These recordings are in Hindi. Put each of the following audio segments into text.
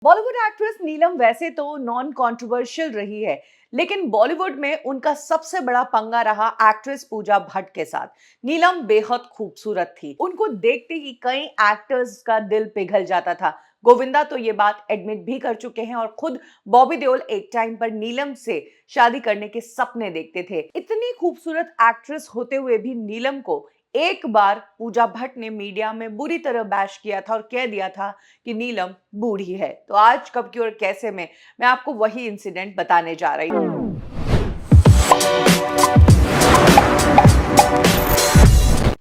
बॉलीवुड एक्ट्रेस नीलम वैसे तो नॉन कंट्रोवर्शियल रही है, लेकिन बॉलीवुड में उनका सबसे बड़ा पंगा रहा एक्ट्रेस पूजा भट्ट के साथ। नीलम बेहद खूबसूरत थी, उनको देखते ही कई एक्टर्स का दिल पिघल जाता था। गोविंदा तो ये बात एडमिट भी कर चुके हैं और खुद बॉबी देओल एक टाइम पर नीलम से शादी करने के सपने देखते थे। इतनी खूबसूरत एक्ट्रेस होते हुए भी नीलम को एक बार पूजा भट्ट ने मीडिया में बुरी तरह बैश किया था और कह दिया था कि नीलम बूढ़ी है। तो आज कब की और कैसे में मैं आपको वही इंसिडेंट बताने जा रही हूँ।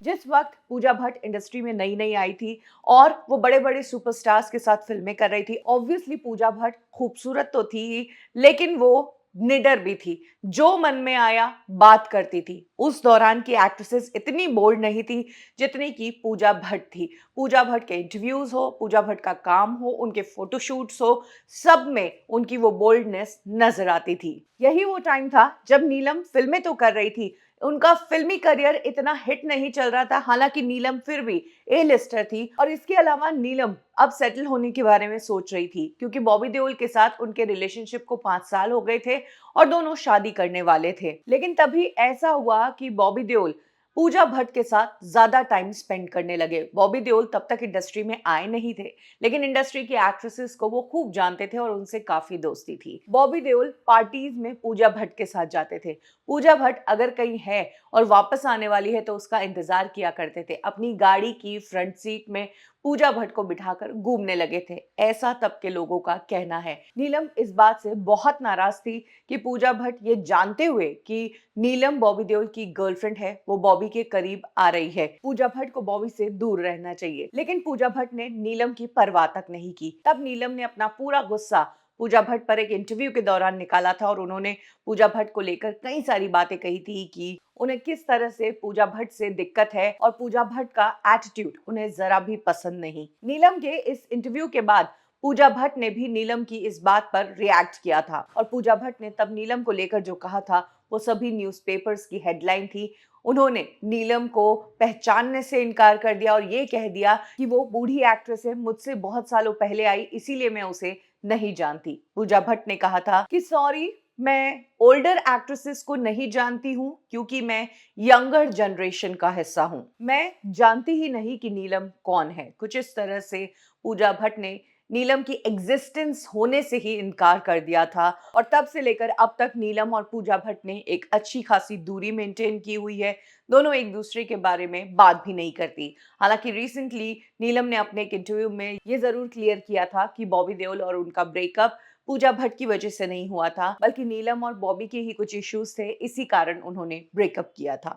जिस वक्त पूजा भट्ट इंडस्ट्री में नई नई आई थी और वो बड़े बड़े सुपरस्टार्स के साथ फिल्में कर रही थी, ऑब्वियसली पूजा भट्ट खूबसूरत तो थी ही, लेकिन वो निडर भी थी। जो मन में आया बात करती थी। उस दौरान की एक्ट्रेसेस इतनी बोल्ड नहीं थी जितनी की पूजा भट्ट थी। पूजा भट्ट के इंटरव्यूज हो, पूजा भट्ट का काम हो, उनके फोटोशूट्स हो, सब में उनकी वो बोल्डनेस नजर आती थी। यही वो टाइम था जब नीलम फिल्में तो कर रही थी, उनका फिल्मी करियर इतना हिट नहीं चल रहा था। हालांकि नीलम फिर भी ए लिस्टर थी और इसके अलावा नीलम अब सेटल होने के बारे में सोच रही थी, क्योंकि बॉबी देओल के साथ उनके रिलेशनशिप को 5 साल हो गए थे और दोनों शादी करने वाले थे। लेकिन तभी ऐसा हुआ कि बॉबी देओल पूजा भट्ट के साथ ज्यादा टाइम स्पेंड करने लगे। बॉबी देओल तब तक इंडस्ट्री में आए नहीं थे, लेकिन इंडस्ट्री की एक्ट्रेसेस को वो खूब जानते थे और उनसे काफी दोस्ती थी। बॉबी देओल पार्टीज में पूजा भट्ट के साथ जाते थे। पूजा भट्ट अगर कहीं है और वापस आने वाली है तो उसका इंतजार किया करते थे। अपनी गाड़ी की फ्रंट सीट में पूजा भट्ट को बिठाकर घूमने लगे थे, ऐसा तब के लोगों का कहना है। नीलम इस बात से बहुत नाराज थी कि पूजा भट्ट ये जानते हुए कि नीलम बॉबी देओल की गर्लफ्रेंड है, वो बॉबी के करीब आ रही है। पूजा भट्ट को बॉबी से दूर रहना चाहिए, लेकिन पूजा भट्ट ने नीलम की परवाह तक नहीं की। तब नीलम ने अपना पूरा गुस्सा पूजा भट्ट पर एक इंटरव्यू के दौरान निकाला था और उन्होंने पूजा भट्ट को लेकर कई सारी बातें कही थी कि उन्हें किस तरह से पूजा भट्ट से दिक्कत है और पूजा भट्ट का एटीट्यूड उन्हें जरा भी पसंद नहीं। नीलम के इस इंटरव्यू के बाद पूजा भट्ट ने भी नीलम की इस बात पर रिएक्ट किया था और पूजा भट्ट ने तब नीलम को लेकर जो कहा था वो सभी न्यूज़पेपर्स की हेडलाइन थी। उन्होंने नीलम को पहचानने से इनकार कर दिया और ये कह दिया कि वो बूढ़ी एक्ट्रेस है, मुझसे बहुत सालों पहले आई, इसीलिए मैं उसे नहीं जानती। पूजा भट्ट ने कहा था कि सॉरी, मैं ओल्डर एक्ट्रेसेस को नहीं जानती हूँ क्योंकि मैं यंगर जनरेशन का हिस्सा हूँ, मैं जानती ही नहीं कि नीलम कौन है। कुछ इस तरह से पूजा भट्ट ने नीलम की एग्जिस्टेंस होने से ही इनकार कर दिया था और तब से लेकर अब तक नीलम और पूजा भट्ट ने एक अच्छी खासी दूरी मेंटेन की हुई है। दोनों एक दूसरे के बारे में बात भी नहीं करती। हालांकि रिसेंटली नीलम ने अपने एक इंटरव्यू में ये जरूर क्लियर किया था कि बॉबी देओल और उनका ब्रेकअप पूजा भट्ट की वजह से नहीं हुआ था, बल्कि नीलम और बॉबी के ही कुछ इश्यूज थे, इसी कारण उन्होंने ब्रेकअप किया था।